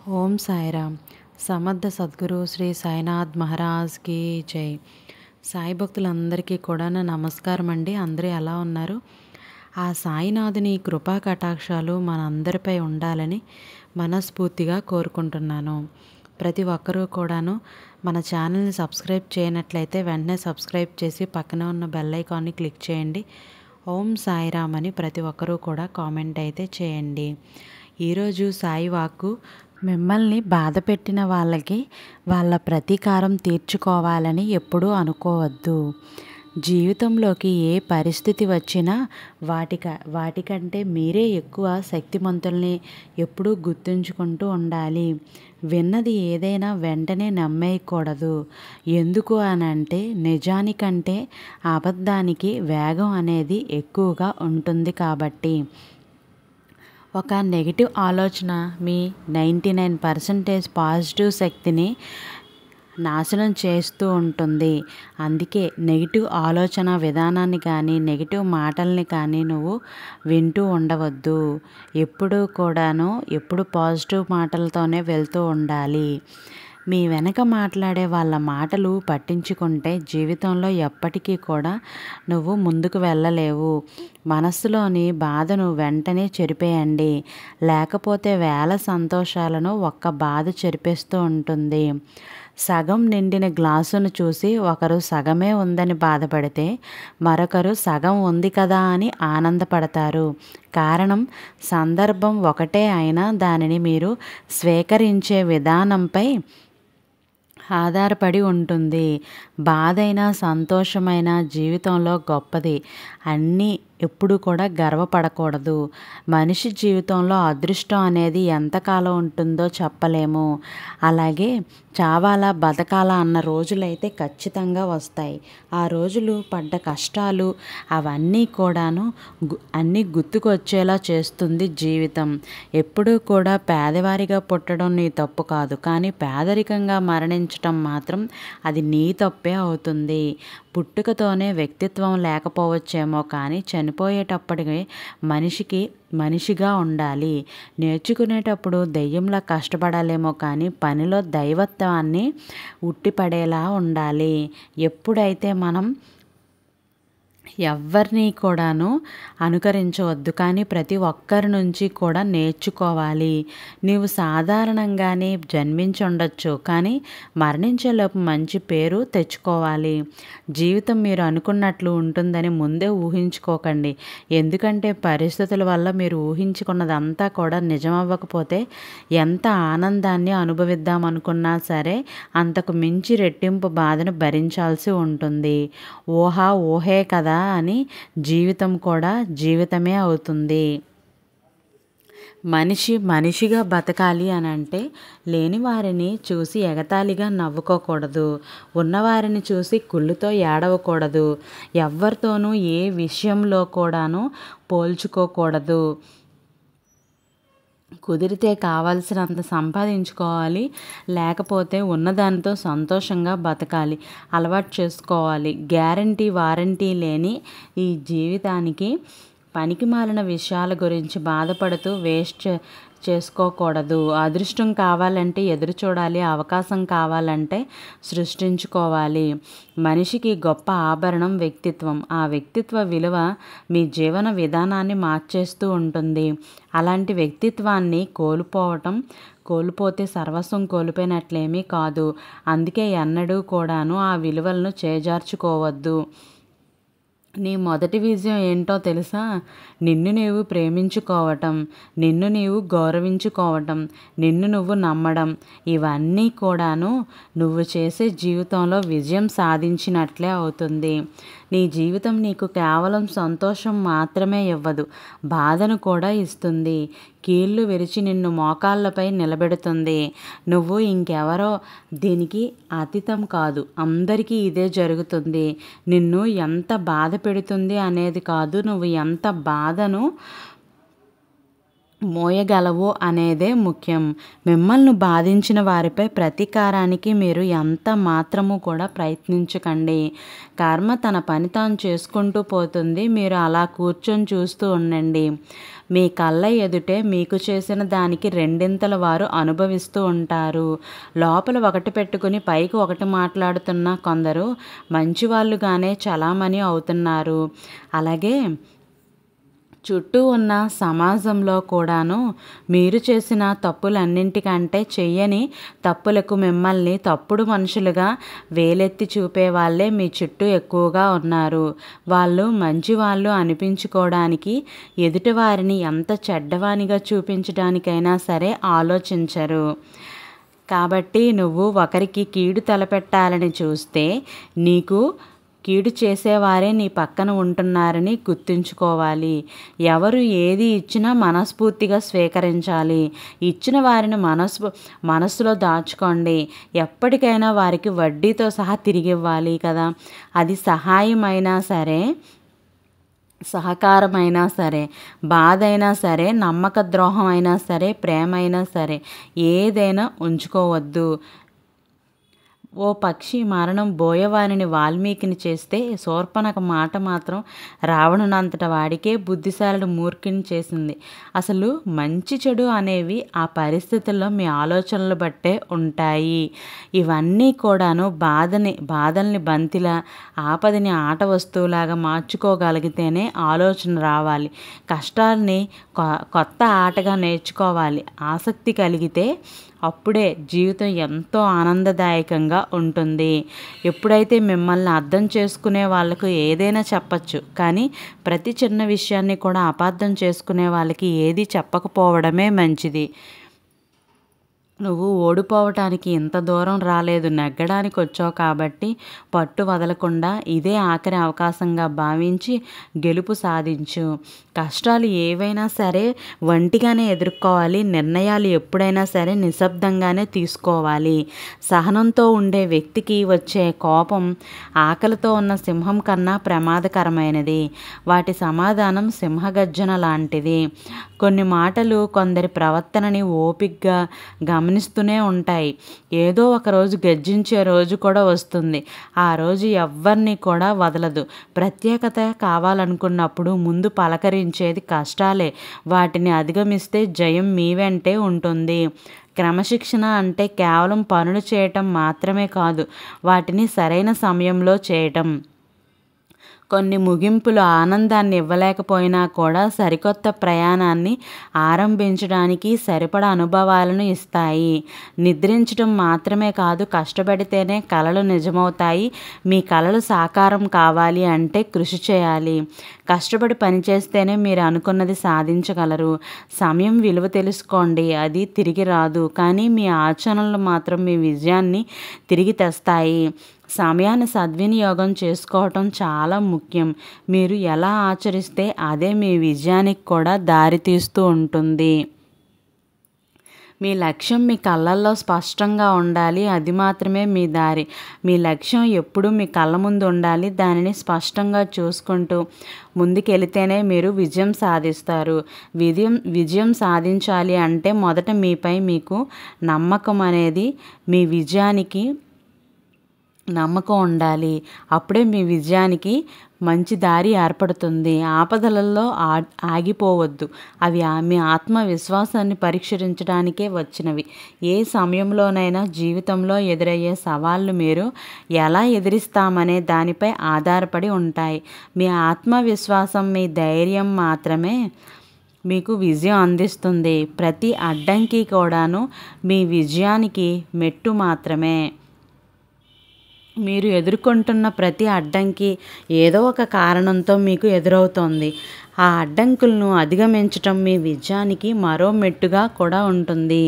ఓం సాయిరామ్. సమర్థ సద్గురు శ్రీ సాయినాథ్ మహారాజ్కి జై. సాయి భక్తులందరికీ కూడా నా నమస్కారం అండి. అందరూ ఎలా ఉన్నారు? ఆ సాయినాథుని కృపా కటాక్షాలు మనందరిపై ఉండాలని మనస్ఫూర్తిగా కోరుకుంటున్నాను. ప్రతి ఒక్కరూ కూడాను మన ఛానల్ని సబ్స్క్రైబ్ చేయనట్లయితే వెంటనే సబ్స్క్రైబ్ చేసి పక్కన ఉన్న బెల్ ఐకాన్ని క్లిక్ చేయండి. ఓం సాయిరామ్ అని ప్రతి ఒక్కరూ కూడా కామెంట్ అయితే చేయండి. ఈరోజు సాయి వాక్కు, మిమ్మల్ని బాధ పెట్టిన వాళ్ళకి వాళ్ళ ప్రతీకారం తీర్చుకోవాలని ఎప్పుడూ అనుకోవద్దు. జీవితంలోకి ఏ పరిస్థితి వచ్చినా వాటికంటే మీరే ఎక్కువ శక్తిమంతుల్ని ఎప్పుడూ గుర్తుంచుకుంటూ ఉండాలి. విన్నది ఏదైనా వెంటనే నమ్మేయకూడదు. ఎందుకు అనంటే నిజానికంటే అబద్ధానికి వేగం అనేది ఎక్కువగా ఉంటుంది కాబట్టి. ఒక నెగిటివ్ ఆలోచన మీ 99% పాజిటివ్ శక్తిని నాశనం చేస్తూ ఉంటుంది. అందుకే నెగిటివ్ ఆలోచన విధానాన్ని కానీ నెగిటివ్ మాటల్ని కానీ నువ్వు వింటూ ఉండవద్దు. ఎప్పుడు పాజిటివ్ మాటలతోనే వెళ్తూ ఉండాలి. మీ వెనక మాట్లాడే వాళ్ళ మాటలు పట్టించుకుంటే జీవితంలో ఎప్పటికీ కూడా నువ్వు ముందుకు వెళ్ళలేవు. మనస్సులోని బాధను వెంటనే చెరిపేయండి. లేకపోతే వేల సంతోషాలను ఒక్క బాధ చెరిపేస్తూ ఉంటుంది. సగం నిండిన గ్లాసును చూసి ఒకరు సగమే ఉందని బాధపడితే మరొకరు సగం ఉంది కదా అని ఆనందపడతారు. కారణం సందర్భం ఒకటే అయినా దానిని మీరు స్వీకరించే విధానంపై ఆధారపడి ఉంటుంది. బాధైనా సంతోషమైన జీవితంలో గొప్పది. అన్నీ ఎప్పుడు కూడా గర్వపడకూడదు. మనిషి జీవితంలో అదృష్టం అనేది ఎంతకాలం ఉంటుందో చెప్పలేము. అలాగే చావాలా బతకాలా అన్న రోజులైతే ఖచ్చితంగా వస్తాయి. ఆ రోజులు పడ్డ కష్టాలు అవన్నీ కూడాను అన్నీ గుర్తుకొచ్చేలా చేస్తుంది జీవితం. ఎప్పుడూ కూడా పేదవారిగా పుట్టడం నీ తప్పు కాదు, కానీ పేదరికంగా మరణించటం మాత్రం అది నీ తప్పే అవుతుంది. పుట్టుకతోనే వ్యక్తిత్వం లేకపోవచ్చేమో, కానీ చనిపోయేటప్పటికి మనిషిగా ఉండాలి. నేర్చుకునేటప్పుడు దెయ్యంలా కష్టపడాలేమో, కానీ పనిలో దైవత్వాన్ని ఉట్టిపడేలా ఉండాలి. ఎప్పుడైతే మనం ఎవరిని కూడాను అనుకరించవద్దు, కానీ ప్రతి ఒక్కరి నుంచి కూడా నేర్చుకోవాలి. నీవు సాధారణంగానే జన్మించి ఉండొచ్చు, కానీ మరణించేలోపు మంచి పేరు తెచ్చుకోవాలి. జీవితం మీరు అనుకున్నట్లు ఉంటుందని ముందే ఊహించుకోకండి. ఎందుకంటే పరిస్థితుల వల్ల మీరు ఊహించుకున్నదంతా కూడా నిజమవ్వకపోతే ఎంత ఆనందాన్ని అనుభవిద్దామనుకున్నా సరే అంతకు మించి రెట్టింపు బాధను భరించాల్సి ఉంటుంది. ఊహే కదా అని జీవితం కూడా జీవితమే అవుతుంది. మనిషిగా బతకాలి అని అంటే లేని వారిని చూసి ఎగతాళిగా నవ్వుకోకూడదు. ఉన్నవారిని చూసి కుళ్ళుతో ఏడవకూడదు. ఎవరితోనూ ఏ విషయంలో కూడాను పోల్చుకోకూడదు. కుదిరితే కావాల్సినంత సంపాదించుకోవాలి, లేకపోతే ఉన్నదానితో సంతోషంగా బతకాలి అలవాటు చేసుకోవాలి. గ్యారంటీ వారంటీ లేని ఈ జీవితానికి పనికిమాలిన విషయాల గురించి బాధపడుతూ వేస్ట్ చేసుకోకూడదు. అదృష్టం కావాలంటే ఎదురు చూడాలి, అవకాశం కావాలంటే సృష్టించుకోవాలి. మనిషికి గొప్ప ఆభరణం వ్యక్తిత్వం. ఆ వ్యక్తిత్వ విలువ మీ జీవన విధానాన్ని మార్చేస్తూ ఉంటుంది. అలాంటి వ్యక్తిత్వాన్ని కోల్పోతే సర్వస్వం కోల్పోయినట్లేమీ కాదు. అందుకే ఎన్నడూ కూడాను ఆ విలువలను చేజార్చుకోవద్దు. నీ మొదటి విజయం ఏంటో తెలుసా? నిన్ను నీవు ప్రేమించుకోవటం, నిన్ను నీవు గౌరవించుకోవటం, నిన్ను నువ్వు నమ్మడం. ఇవన్నీ కూడాను నువ్వు చేసే జీవితంలో విజయం సాధించినట్లే అవుతుంది. నీ జీవితం నీకు కేవలం సంతోషం మాత్రమే ఇవ్వదు, బాధను కూడా ఇస్తుంది. కీళ్ళు విరిచి నిన్ను మోకాళ్ళపై నిలబెడుతుంది. నువ్వు ఇంకెవరో దీనికి అతీతం కాదు. అందరికీ ఇదే జరుగుతుంది. నిన్ను ఎంత బాధ పెడుతుంది అనేది కాదు, నువ్వు ఎంత బాధను మోయగలవు అనేదే ముఖ్యం. మిమ్మల్ని బాధించిన వారిపై ప్రతీకారానికి మీరు ఎంత మాత్రము కూడా ప్రయత్నించకండి. కర్మ తన పని తాను చేసుకుంటూ పోతుంది. మీరు అలా కూర్చొని చూస్తూ ఉండండి. మీ కళ్ళ ఎదుటే మీకు చేసిన దానికి రెండింతల వారు అనుభవిస్తూ ఉంటారు. లోపల ఒకటి పెట్టుకుని పైకి ఒకటి మాట్లాడుతున్న కొందరు మంచివాళ్ళుగానే చలామణి అవుతున్నారు. అలాగే చుట్టూ ఉన్న సమాజంలో కూడాను మీరు చేసిన తప్పులన్నింటికంటే చెయ్యని తప్పులకు మిమ్మల్ని తప్పుడు మనుషులుగా వేలెత్తి చూపే వాళ్ళే మీ చుట్టూ ఎక్కువగా ఉన్నారు. వాళ్ళు మంచివాళ్ళు అనిపించుకోవడానికి ఎదుటివారిని ఎంత చెడ్డవానిగా చూపించడానికైనా సరే ఆలోచించరు. కాబట్టి నువ్వు ఒకరికి కీడు తలపెట్టాలని చూస్తే నీకు కీడు చేసేవారే నీ పక్కన ఉంటున్నారని గుర్తుంచుకోవాలి. ఎవరు ఏది ఇచ్చినా మనస్ఫూర్తిగా స్వీకరించాలి. ఇచ్చిన వారిని మనసులో దాచుకోండి. ఎప్పటికైనా వారికి వడ్డీతో సహా తిరిగి ఇవ్వాలి కదా. అది సహాయమైనా సరే, సహకారమైనా సరే, బాధ అయినా సరే, నమ్మక ద్రోహం అయినా సరే, ప్రేమ అయినా సరే, ఏదైనా ఉంచుకోవద్దు. ఓ పక్షి మరణం బోయవానిని వాల్మీకిని చేస్తే శూర్పణఖ మాట మాత్రం రావణునంతట వాడికే బుద్ధిశాలుడు మూర్ఖుని చేసింది. అసలు మంచి చెడు అనేవి ఆ పరిస్థితుల్లో మీ ఆలోచనలు బట్టే ఉంటాయి. ఇవన్నీ కూడాను బాధల్ని బంతిలా, ఆపదని ఆట వస్తువులాగా మార్చుకోగలిగితేనే ఆలోచన రావాలి. కష్టాల్ని కొత్త ఆటగా నేర్చుకోవాలి. ఆసక్తి కలిగితే అప్పుడే జీవితం ఎంతో ఆనందదాయకంగా ఉంటుంది. ఎప్పుడైతే మిమ్మల్ని అర్థం చేసుకునే వాళ్ళకు ఏదైనా చెప్పచ్చు, కానీ ప్రతి చిన్న విషయాన్ని కూడా అపార్థం చేసుకునే వాళ్ళకి ఏది చెప్పకపోవడమే మంచిది. నువ్వు ఓడిపోవటానికి ఇంత దూరం రాలేదు, నెగ్గడానికి వచ్చావు కాబట్టి పట్టు వదలకుండా ఇదే ఆఖరి అవకాశంగా భావించి గెలుపు సాధించు. కష్టాలు ఏవైనా సరే ఒంటిగానే ఎదుర్కోవాలి. నిర్ణయాలు ఎప్పుడైనా సరే నిశ్శబ్దంగానే తీసుకోవాలి. సహనంతో ఉండే వ్యక్తికి వచ్చే కోపం ఆకలితో ఉన్న సింహం కన్నా ప్రమాదకరమైనది. వాటి సమాధానం సింహగర్జన లాంటిది. కొన్ని మాటలు కొందరి ప్రవర్తనని ఓపిగ్గా గమనిస్తూనే ఉంటాయి. ఏదో ఒక రోజు గర్జించే రోజు కూడా వస్తుంది. ఆ రోజు ఎవ్వరిని కూడా వదలదు. ప్రత్యేకత కావాలనుకున్నప్పుడు ముందు పలకరించేది కష్టాలే. వాటిని అధిగమిస్తే జయం మీ వెంటే ఉంటుంది. క్రమశిక్షణ అంటే కేవలం పనులు చేయటం మాత్రమే కాదు, వాటిని సరైన సమయంలో చేయటం. కొన్ని ముగింపులు ఆనందాన్ని ఇవ్వలేకపోయినా కూడా సరికొత్త ప్రయాణాన్ని ఆరంభించడానికి సరిపడా అనుభవాలను ఇస్తాయి. నిద్రించడం మాత్రమే కాదు, కష్టపడితేనే కలలు నిజమవుతాయి. మీ కలలు సాకారం కావాలి అంటే కృషి చేయాలి. కష్టపడి పనిచేస్తేనే మీరు అనుకున్నది సాధించగలరు. సమయం విలువ తెలుసుకోండి. అది తిరిగి రాదు, కానీ మీ ఆచరణలు మాత్రం మీ విజయాన్ని తిరిగి తెస్తాయి. సమయాన్ని సద్వినియోగం చేసుకోవటం చాలా ముఖ్యం. మీరు ఎలా ఆచరిస్తే అదే మీ విజయానికి కూడా దారితీస్తూ ఉంటుంది. మీ లక్ష్యం మీ కళ్ళల్లో స్పష్టంగా ఉండాలి. అది మాత్రమే మీ దారి. మీ లక్ష్యం ఎప్పుడూ మీ కళ్ళ ముందు ఉండాలి. దానిని స్పష్టంగా చూసుకుంటూ ముందుకెళితేనే మీరు విజయం సాధిస్తారు. విజయం సాధించాలి అంటే మొదట మీపై మీకు నమ్మకం అనేది, మీ విజయానికి నమ్మకం ఉండాలి. అప్పుడే మీ విజయానికి మంచి దారి ఏర్పడుతుంది. ఆపదలలో ఆగిపోవద్దు. అవి మీ ఆత్మవిశ్వాసాన్ని పరీక్షించడానికే వచ్చినవి. ఏ సమయంలోనైనా జీవితంలో ఎదురయ్యే సవాళ్ళు మీరు ఎలా ఎదిరిస్తామనే దానిపై ఆధారపడి ఉంటాయి. మీ ఆత్మవిశ్వాసం, మీ ధైర్యం మాత్రమే మీకు విజయం అందిస్తుంది. ప్రతి అడ్డంకి కూడాను మీ విజయానికి మెట్టు మాత్రమే. మీరు ఎదుర్కొంటున్న ప్రతి అడ్డంకి ఏదో ఒక కారణంతో మీకు ఎదురవుతోంది. ఆ అడ్డంకులను అధిగమించటం మీ విజయానికి మరో మెట్టుగా కూడా ఉంటుంది.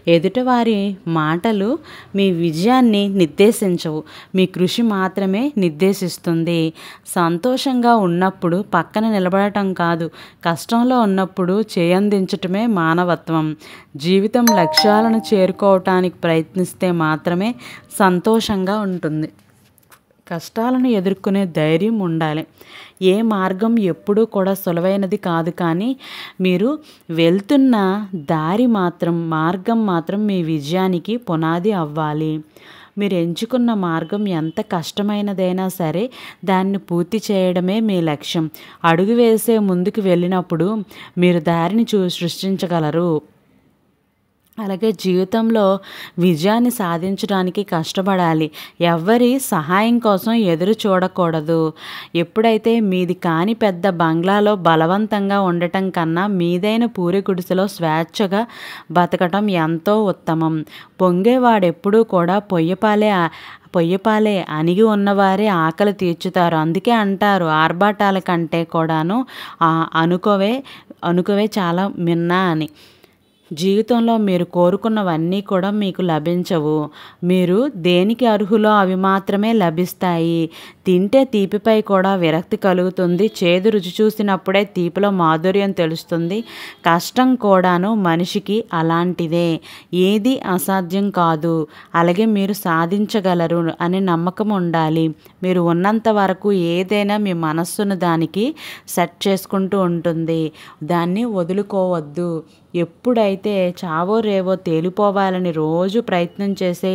ఎదుటివారి మాటలు మీ విజయాన్ని నిర్దేశించవు, మీ కృషి మాత్రమే నిర్దేశిస్తుంది. సంతోషంగా ఉన్నప్పుడు పక్కన నిలబడటం కాదు, కష్టంలో ఉన్నప్పుడు చేయందించటమే మానవత్వం. జీవితం లక్ష్యాలను చేరుకోవటానికి ప్రయత్నిస్తే మాత్రమే సంతోషంగా ఉంటుంది. కష్టాలను ఎదుర్కొనే ధైర్యం ఉండాలి. ఏ మార్గం ఎప్పుడూ కూడా సులువైనది కాదు, కానీ మీరు వెళ్తున్న మార్గం మాత్రం మీ విజయానికి పునాది అవ్వాలి. మీరు ఎంచుకున్న మార్గం ఎంత కష్టమైనదైనా సరే దాన్ని పూర్తి చేయడమే మీ లక్ష్యం. అడుగు వేసే ముందుకు వెళ్ళినప్పుడు మీరు దారిని సృష్టించగలరు. అలాగే జీవితంలో విజయాన్ని సాధించడానికి కష్టపడాలి. ఎవ్వరి సహాయం కోసం ఎదురు చూడకూడదు. ఎప్పుడైతే మీది కాని పెద్ద బంగ్లాలో బలవంతంగా ఉండటం కన్నా మీదైన పూరి గుడిసెలో స్వేచ్ఛగా బతకటం ఎంతో ఉత్తమం. పొంగేవాడెప్పుడూ కూడా పొయ్యపాలే అణిగి ఉన్నవారే ఆకలి తీర్చుతారు. అందుకే అంటారు, ఆర్భాటాల కంటే కూడాను అనుకోవే చాలా మిన్నా అని. జీవితంలో మీరు కోరుకున్నవన్నీ కూడా మీకు లభించవు. మీరు దేనికి అర్హులో అవి మాత్రమే లభిస్తాయి. తింటే తీపిపై కూడా విరక్తి కలుగుతుంది. చేదు రుచి చూసినప్పుడే తీపిలో మాధుర్యం తెలుస్తుంది. కష్టం కూడాను మనిషికి అలాంటిదే. ఏది అసాధ్యం కాదు. అలాగే మీరు సాధించగలరు అనే నమ్మకం ఉండాలి. మీరు ఉన్నంత వరకు ఏదైనా మీ మనస్సును దానికి సెట్ చేసుకుంటూ ఉంటుంది. దాన్ని వదులుకోవద్దు. ఎప్పుడైతే చావో రేవో తేలిపోవాలని రోజు ప్రయత్నం చేసే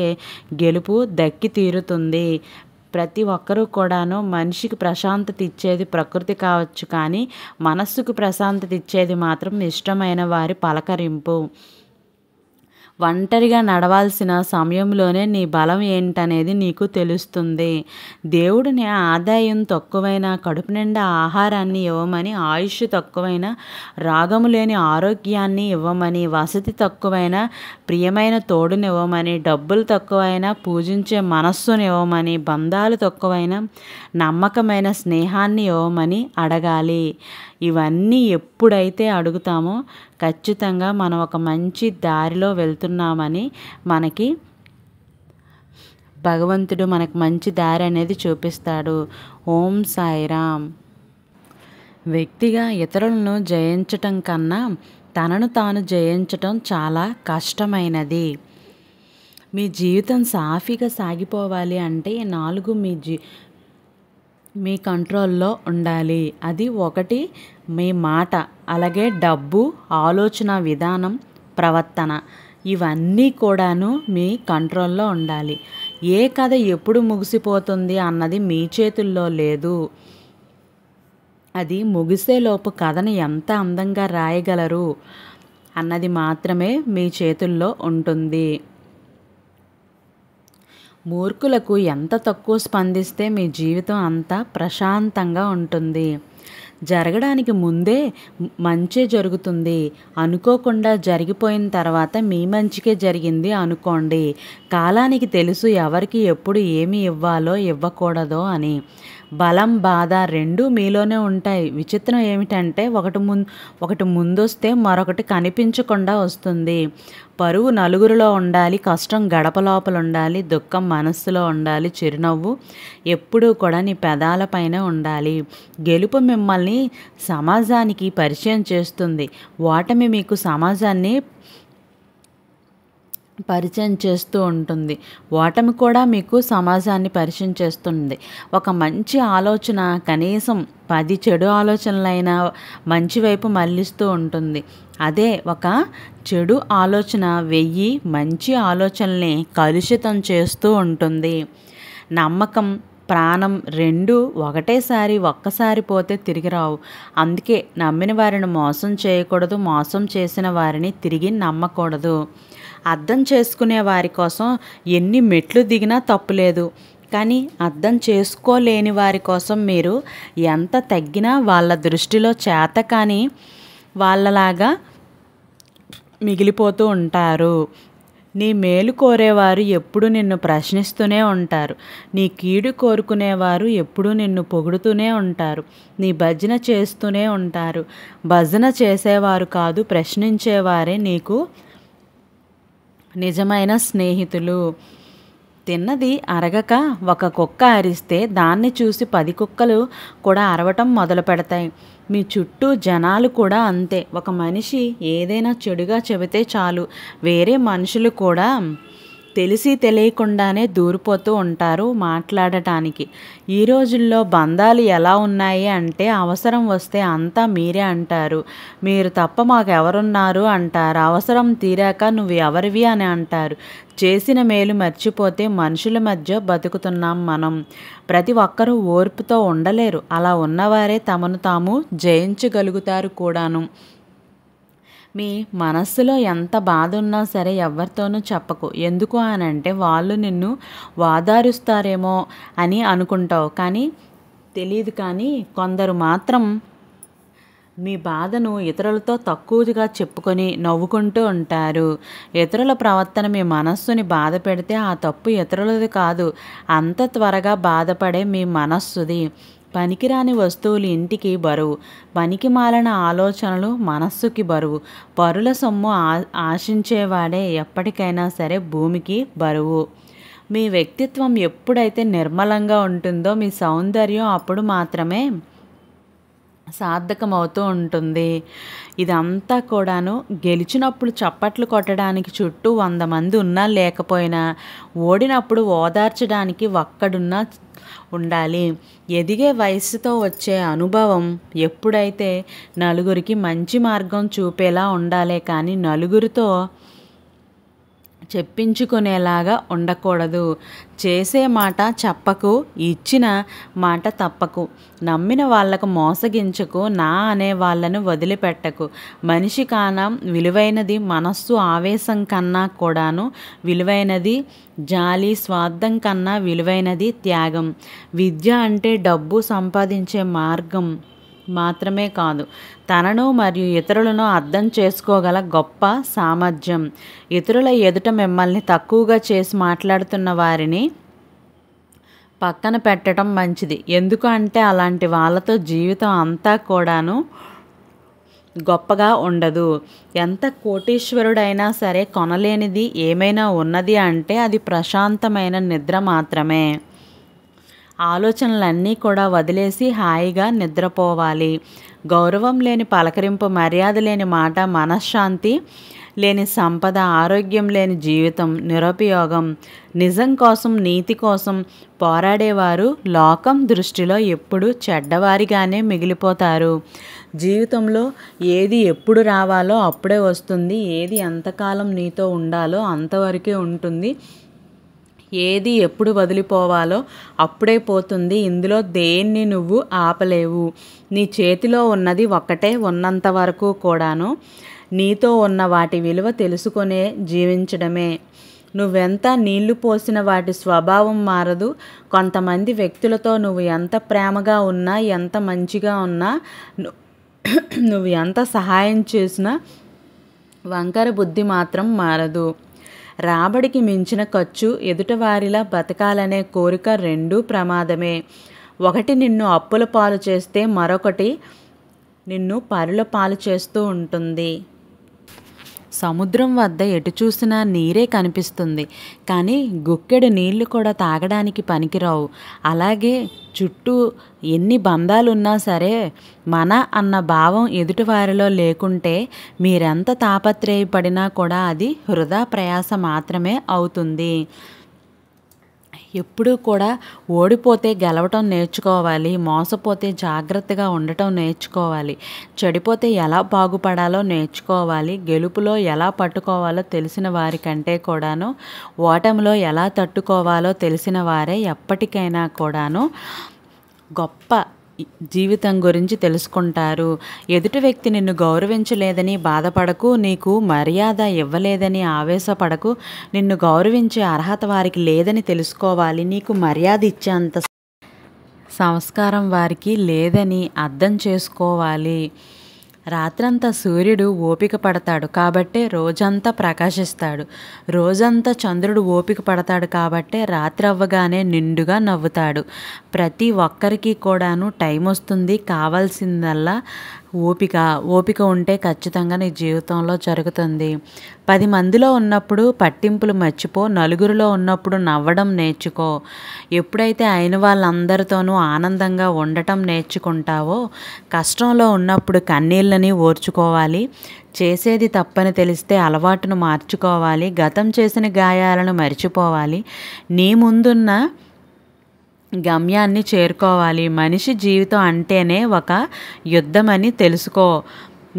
గెలుపు దక్కి తీరుతుంది. ప్రతి ఒక్కరూ కూడాను మనిషికి ప్రశాంతత ఇచ్చేది ప్రకృతి కావచ్చు, కానీ మనస్సుకు ప్రశాంతత ఇచ్చేది మాత్రం ఇష్టమైన వారి పలకరింపు. ఒంటరిగా నడవాల్సిన సమయంలోనే నీ బలం ఏంటనేది నీకు తెలుస్తుంది. దేవుడిని ఆదాయం తక్కువైన కడుపు నిండా ఆహారాన్ని ఇవ్వమని, ఆయుష్ తక్కువైన రాగము లేని ఆరోగ్యాన్ని ఇవ్వమని, వసతి తక్కువైన ప్రియమైన తోడునివ్వమని, డబ్బులు తక్కువైన పూజించే మనస్సుని ఇవ్వమని, బంధాలు తక్కువైన నమ్మకమైన స్నేహాన్ని ఇవ్వమని అడగాలి. ఇవన్నీ ఎప్పుడైతే అడుగుతామో ఖచ్చితంగా మనం ఒక మంచి దారిలో వెళ్తున్నామని భగవంతుడు మనకు మంచి దారి అనేది చూపిస్తాడు. ఓం సాయిరామ్. వ్యక్తిగా ఇతరులను జయించటం కన్నా తనను తాను జయించటం చాలా కష్టమైనది. మీ జీవితం సాఫీగా సాగిపోవాలి అంటే 4 మీ కంట్రోల్లో ఉండాలి. అది 1 మీ మాట, అలాగే డబ్బు, ఆలోచన విధానం, ప్రవర్తన. ఇవన్నీ కూడాను మీ కంట్రోల్లో ఉండాలి. ఏ కథ ఎప్పుడు ముగిసిపోతుంది అన్నది మీ చేతుల్లో లేదు. అది ముగిసేలోపు కథను ఎంత అందంగా రాయగలరు అన్నది మాత్రమే మీ చేతుల్లో ఉంటుంది. మూర్ఖులకు ఎంత తక్కువ స్పందిస్తే మీ జీవితం అంత ప్రశాంతంగా ఉంటుంది. జరగడానికి ముందే మంచే జరుగుతుంది. అనుకోకుండా జరిగిపోయిన తర్వాత మీ మంచికే జరిగింది అనుకోండి. కాలానికి తెలుసు ఎవరికి ఎప్పుడు ఏమి ఇవ్వాలో ఇవ్వకూడదో అని. బలం, బాధ 2 మీలోనే ఉంటాయి. విచిత్రం ఏమిటంటే ఒకటి ముందొస్తే మరొకటి కనిపించకుండా వస్తుంది. పరువు నలుగురిలో ఉండాలి, కష్టం గడప లోపల ఉండాలి, దుఃఖం మనస్సులో ఉండాలి, చిరునవ్వు ఎప్పుడూ కూడా నీ పెదాలపైన ఉండాలి. గెలుపు మిమ్మల్ని సమాజానికి పరిచయం చేస్తుంది. ఓటమి మీకు సమాజాన్ని పరిచయం చేస్తూ ఉంటుంది. ఓటమి కూడా మీకు సమాజాన్ని పరిచయం చేస్తుంది. ఒక మంచి ఆలోచన కనీసం 10 చెడు ఆలోచనలైనా మంచి వైపు మళ్ళిస్తూ ఉంటుంది. అదే ఒక చెడు ఆలోచన 1000 మంచి ఆలోచనల్ని కలుషితం చేస్తూ ఉంటుంది. నమ్మకం, ప్రాణం 2 ఒక్కసారి పోతే తిరిగి రావు. అందుకే నమ్మిన వారిని మోసం చేయకూడదు, మోసం చేసిన వారిని తిరిగి నమ్మకూడదు. అర్థం చేసుకునే వారి కోసం ఎన్ని మెట్లు దిగినా తప్పులేదు, కానీ అర్థం చేసుకోలేని వారి కోసం మీరు ఎంత తగ్గినా వాళ్ళ దృష్టిలో చేతకాని వాళ్ళలాగా మిగిలిపోతూ ఉంటారు. నీ మేలు కోరేవారు ఎప్పుడు నిన్ను ప్రశ్నిస్తూనే ఉంటారు. నీ కీడు కోరుకునేవారు ఎప్పుడూ నిన్ను పొగుడుతూనే ఉంటారు. నీ భజన చేస్తూనే ఉంటారు. భజన చేసేవారు కాదు, ప్రశ్నించేవారే నీకు నిజమైన స్నేహితులు. తిన్నది అరగక ఒక కుక్క అరిస్తే దాన్ని చూసి 10 కుక్కలు కూడా అరవటం మొదలు పెడతాయి. మీ చుట్టూ జనాలు కూడా అంతే. ఒక మనిషి ఏదైనా చెడుగా చెబితే చాలు వేరే మనుషులు కూడా తెలిసి తెలియకుండానే దూరిపోతూ ఉంటారు మాట్లాడటానికి. ఈ రోజుల్లో బంధాలు ఎలా ఉన్నాయి అంటే అవసరం వస్తే అంతా మీరే అంటారు. మీరు తప్ప మాకెవరున్నారు అంటారు. అవసరం తీరాక నువ్వు ఎవరివి అని అంటారు. చేసిన మేలు మర్చిపోతే మనుషుల మధ్య బతుకుతున్నాం మనం. ప్రతి ఒక్కరూ ఓర్పుతో ఉండలేరు. అలా ఉన్నవారే తమను తాము జయించగలుగుతారు కూడాను. మీ మనస్సులో ఎంత బాధ ఉన్నా సరే ఎవరితోనూ చెప్పకు. ఎందుకు అనంటే వాళ్ళు నిన్ను వాదారుస్తారేమో అని అనుకుంటావు, కానీ తెలియదు. కానీ కొందరు మాత్రం మీ బాధను ఇతరులతో తక్కువగా చెప్పుకొని నవ్వుకుంటూ ఉంటారు. ఇతరుల ప్రవర్తన మీ మనస్సుని బాధ పెడితే ఆ తప్పు ఇతరులది కాదు, అంత త్వరగా బాధపడే మీ మనస్సుది. పనికిరాని వస్తువులు ఇంటికి బరువు, పనికి మాలిన ఆలోచనలు మనస్సుకి బరువు. పరుల సొమ్ము ఆశించేవాడే ఎప్పటికైనా సరే భూమికి బరువు. మీ వ్యక్తిత్వం ఎప్పుడైతే నిర్మలంగా ఉంటుందో మీ సౌందర్యం అప్పుడు మాత్రమే సార్థకమవుతూ ఉంటుంది. ఇదంతా కూడాను గెలిచినప్పుడు చప్పట్లు కొట్టడానికి చుట్టూ 100 మంది ఉన్నా లేకపోయినా, ఓడినప్పుడు ఓదార్చడానికి ఒక్కడున్నా ఉండాలి. ఎదిగే వయసుతో వచ్చే అనుభవం ఎప్పుడైతే నలుగురికి మంచి మార్గం చూపేలా ఉండాలే కానీ నలుగురితో చెప్పించుకునేలాగా ఉండకూడదు. చేసే మాట చెప్పకు, ఇచ్చిన మాట తప్పకు. నమ్మిన వాళ్లకు మోసగించకు, నా అనే వాళ్ళను వదిలిపెట్టకు. మనిషి కానం విలువైనది మనస్సు, ఆవేశం కన్నా కూడాను విలువైనది జాలి, స్వార్థం కన్నా విలువైనది త్యాగం. విద్య అంటే డబ్బు సంపాదించే మార్గం మాత్రమే కాదు, తనను మరియు ఇతరులను అర్థం చేసుకోగల గొప్ప సామర్థ్యం. ఇతరుల ఎదుట మిమ్మల్ని తక్కువగా చేసి మాట్లాడుతున్న వారిని పక్కన పెట్టడం మంచిది. ఎందుకు అంటే అలాంటి వాళ్ళతో జీవితం అంతా కూడాను గొప్పగా ఉండదు. ఎంత కోటీశ్వరుడైనా సరే కొనలేనిది ఏమైనా ఉన్నది అంటే అది ప్రశాంతమైన నిద్ర మాత్రమే. ఆలోచనలన్నీ కూడా వదిలేసి హాయిగా నిద్రపోవాలి. గౌరవం లేని పలకరింపు, మర్యాద లేని మాట, మనశ్శాంతి లేని సంపద, ఆరోగ్యం లేని జీవితం నిరుపయోగం. నిజం కోసం, నీతి కోసం పోరాడేవారు లోకం దృష్టిలో ఎప్పుడూ చెడ్డవారిగానే మిగిలిపోతారు. జీవితంలో ఏది ఎప్పుడు రావాలో అప్పుడే వస్తుంది. ఏది ఎంతకాలం నీతో ఉండాలో అంతవరకే ఉంటుంది. ఏది ఎప్పుడు వదిలిపోవాలో అప్పుడే పోతుంది. ఇందులో దేన్ని నువ్వు ఆపలేవు. నీ చేతిలో ఉన్నది ఒక్కటే, ఉన్నంత వరకు కూడాను నీతో ఉన్న వాటి విలువ తెలుసుకొనే జీవించడమే. నువ్వెంత నీళ్లు పోసిన వాటి స్వభావం మారదు. కొంతమంది వ్యక్తులతో నువ్వు ఎంత ప్రేమగా ఉన్నా, ఎంత మంచిగా ఉన్నా, నువ్వు ఎంత సహాయం చేసినా వంకర బుద్ధి మాత్రం మారదు. రాబడికి మించిన ఖర్చు, ఎదుటివారిలా బతకాలనే కోరిక రెండూ ప్రమాదమే. ఒకటి నిన్ను అప్పుల పాలు చేస్తే మరొకటి నిన్ను పరుల పాలు చేస్తూ ఉంటుంది. సముద్రం వద్ద ఎటు చూసినా నీరే కనిపిస్తుంది, కానీ గుక్కెడు నీళ్లు కూడా తాగడానికి పనికిరావు. అలాగే చుట్టూ ఎన్ని బంధాలున్నా సరే మన అన్న భావం ఎదుటివారిలో లేకుంటే మీరెంత తాపత్రయపడినా కూడా అది వృధా ప్రయాస మాత్రమే అవుతుంది. ఎప్పుడూ కూడా ఓడిపోతే గెలవటం నేర్చుకోవాలి. మోసపోతే జాగ్రత్తగా ఉండటం నేర్చుకోవాలి. చెడిపోతే ఎలా బాగుపడాలో నేర్చుకోవాలి. గెలుపులో ఎలా పట్టుకోవాలో తెలిసిన వారికంటే కూడాను ఓటమిలో ఎలా తట్టుకోవాలో తెలిసిన వారే ఎప్పటికైనా కూడాను గొప్ప జీవితం గురించి తెలుసుకుంటారు. ఎదుటి వ్యక్తి నిన్ను గౌరవించలేదని బాధపడకు. నీకు మర్యాద ఇవ్వలేదని ఆవేశపడకు. నిన్ను గౌరవించే అర్హత వారికి లేదని తెలుసుకోవాలి. నీకు మర్యాద ఇచ్చేంత సంస్కారం వారికి లేదని అర్థం చేసుకోవాలి. రాత్రంతా సూర్యుడు ఓపిక పడతాడు కాబట్టే రోజంతా ప్రకాశిస్తాడు. రోజంతా చంద్రుడు ఓపిక పడతాడు కాబట్టే రాత్రి అవ్వగానే నిండుగా నవ్వుతాడు. ప్రతి ఒక్కరికి కూడాను టైం వస్తుంది. కావాల్సిందల్లా ఓపిక ఓపిక ఉంటే ఖచ్చితంగా నీ జీవితంలో జరుగుతుంది. 10 మందిలో ఉన్నప్పుడు పట్టింపులు మర్చిపో, నలుగురిలో ఉన్నప్పుడు నవ్వడం నేర్చుకో. ఎప్పుడైతే అయిన వాళ్ళందరితోనూ ఆనందంగా ఉండటం నేర్చుకుంటావో, కష్టంలో ఉన్నప్పుడు కన్నీళ్ళని ఓర్చుకోవాలి. చేసేది తప్పని తెలిస్తే అలవాటును మార్చుకోవాలి. గతం చేసిన గాయాలను మర్చిపోవాలి. నీ ముందున్న గమ్యాన్ని చేరుకోవాలి. మనిషి జీవితం అంటేనే ఒక యుద్ధమని తెలుసుకో.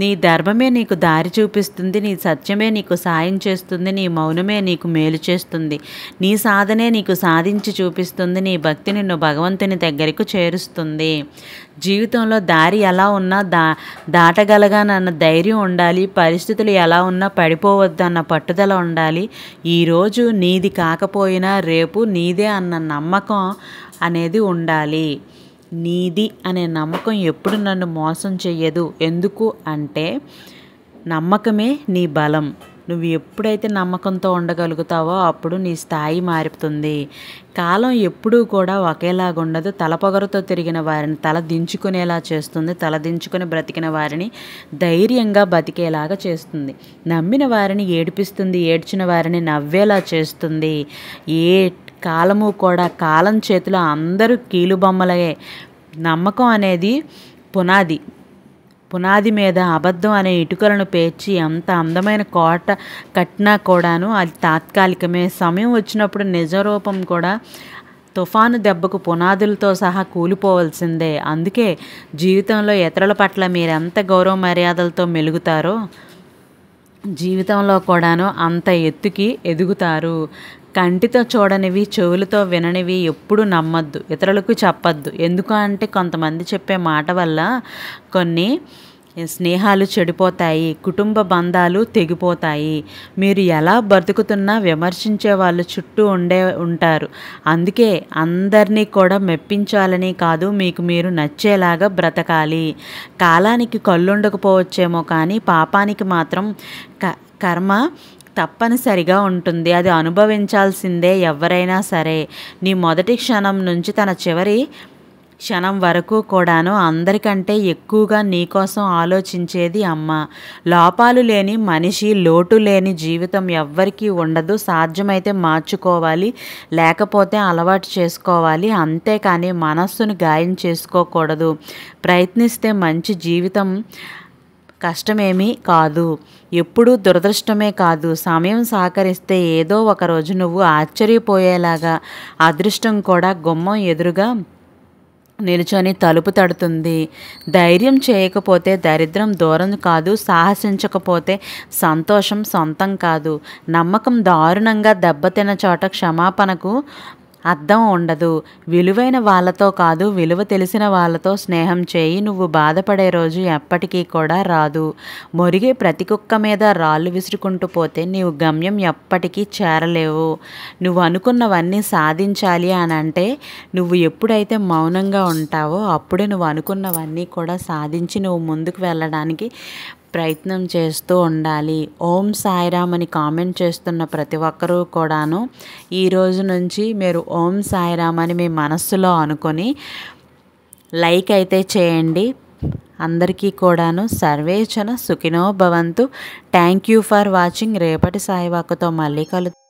నీ ధర్మమే నీకు దారి చూపిస్తుంది. నీ సత్యమే నీకు సాయం చేస్తుంది. నీ మౌనమే నీకు మేలు చేస్తుంది. నీ సాధనే నీకు సాధించి చూపిస్తుంది. నీ భక్తి నిన్ను భగవంతుని దగ్గరకు చేరుస్తుంది. జీవితంలో దారి ఎలా ఉన్నా దాటగలగానన్న ధైర్యం ఉండాలి. పరిస్థితులు ఎలా ఉన్నా పడిపోవద్దన్న పట్టుదల ఉండాలి. ఈరోజు నీది కాకపోయినా రేపు నీదే అన్న నమ్మకం అనేది ఉండాలి. నీది అనే నమ్మకం ఎప్పుడు నన్ను మోసం చెయ్యదు. ఎందుకు అంటే నమ్మకమే నీ బలం. నువ్వు ఎప్పుడైతే నమ్మకంతో ఉండగలుగుతావో అప్పుడు నీ స్థాయి మారుతుంది. కాలం ఎప్పుడూ కూడా ఒకేలాగా ఉండదు. తలపొగరుతో తిరిగిన వారిని తల దించుకునేలా చేస్తుంది. తల దించుకుని బ్రతికిన వారిని ధైర్యంగా బతికేలాగా చేస్తుంది. నమ్మిన వారిని ఏడిపిస్తుంది. ఏడ్చిన వారిని నవ్వేలా చేస్తుంది. ఏ కాలము కూడా కాలం చేతిలో అందరూ కీలుబొమ్మలే. నమ్మకం అనేది పునాది మీద అబద్ధం అనే ఇటుకలను పేర్చి ఎంత అందమైన కోట కట్టినా కూడాను అది తాత్కాలికమే. సమయం వచ్చినప్పుడు నిజ రూపం కూడా తుఫాను దెబ్బకు పునాదులతో సహా కూలిపోవలసిందే. అందుకే జీవితంలో ఇతరుల పట్ల మీరెంత గౌరవ మర్యాదలతో మెలుగుతారో జీవితంలో కూడాను అంత ఎత్తుకి ఎదుగుతారు. కంటితో చూడనివి, చెవులతో విననివి ఎప్పుడు నమ్మద్దు, ఇతరులకు చెప్పద్దు. ఎందుకు అంటే కొంతమంది చెప్పే మాట వల్ల కొన్ని స్నేహాలు చెడిపోతాయి, కుటుంబ బంధాలు తెగిపోతాయి. మీరు ఎలా బ్రతుకుతున్నా విమర్శించే వాళ్ళు చుట్టూ ఉంటారు. అందుకే అందరినీ కూడా మెప్పించాలని కాదు, మీకు మీరు నచ్చేలాగా బ్రతకాలి. కాలానికి కళ్ళుండకపోవచ్చేమో కానీ పాపానికి మాత్రం కర్మ తప్పనిసరిగా ఉంటుంది. అది అనుభవించాల్సిందే ఎవరైనా సరే. నీ మొదటి క్షణం నుంచి తన చివరి క్షణం వరకు కూడాను అందరికంటే ఎక్కువగా నీకోసం ఆలోచించేది అమ్మ. లోపాలు లేని మనిషి, లోటు లేని జీవితం ఎవ్వరికీ ఉండదు. సాధ్యమైతే మార్చుకోవాలి, లేకపోతే అలవాటు చేసుకోవాలి. అంతేకాని మనస్సును గాయం చేసుకోకూడదు. ప్రయత్నిస్తే మంచి జీవితం కష్టమేమీ కాదు, ఎప్పుడూ దురదృష్టమే కాదు. సమయం సహకరిస్తే ఏదో ఒక రోజు నువ్వు ఆశ్చర్యపోయేలాగా అదృష్టం కూడా గుమ్మం ఎదురుగా నిలుచొని తలుపు తడుతుంది. ధైర్యం చేయకపోతే దరిద్రం దూరం కాదు. సాహసించకపోతే సంతోషం సొంతం కాదు. నమ్మకం దారుణంగా దెబ్బతిన్న చోట క్షమాపణకు అర్థం ఉండదు. విలువైన వాళ్ళతో కాదు, విలువ తెలిసిన వాళ్ళతో స్నేహం చేయి. నువ్వు బాధపడే రోజు ఎప్పటికీ కూడా రాదు. మొరిగే ప్రతి కుక్క మీద రాళ్ళు విసురుకుంటూ పోతే నీవు గమ్యం ఎప్పటికీ చేరలేవు. నువ్వు అనుకున్నవన్నీ సాధించాలి అని అంటే నువ్వు ఎప్పుడైతే మౌనంగా ఉంటావో అప్పుడే నువ్వు అనుకున్నవన్నీ కూడా సాధించి నువ్వు ముందుకు వెళ్ళడానికి ప్రయత్నం చేస్తూ ఉండాలి. ఓం సాయిరామ్ అని కామెంట్ చేస్తున్న ప్రతి ఒక్కరూ కూడాను ఈరోజు నుంచి మీరు ఓం సాయిరామ్ అని మీ మనస్సులో అనుకొని లైక్ అయితే చేయండి. అందరికీ కూడాను సర్వేజన సుఖినో భవంతు. Thank you for watching. రేపటి సాయివాకుతో మళ్ళీ కలుద్దాం.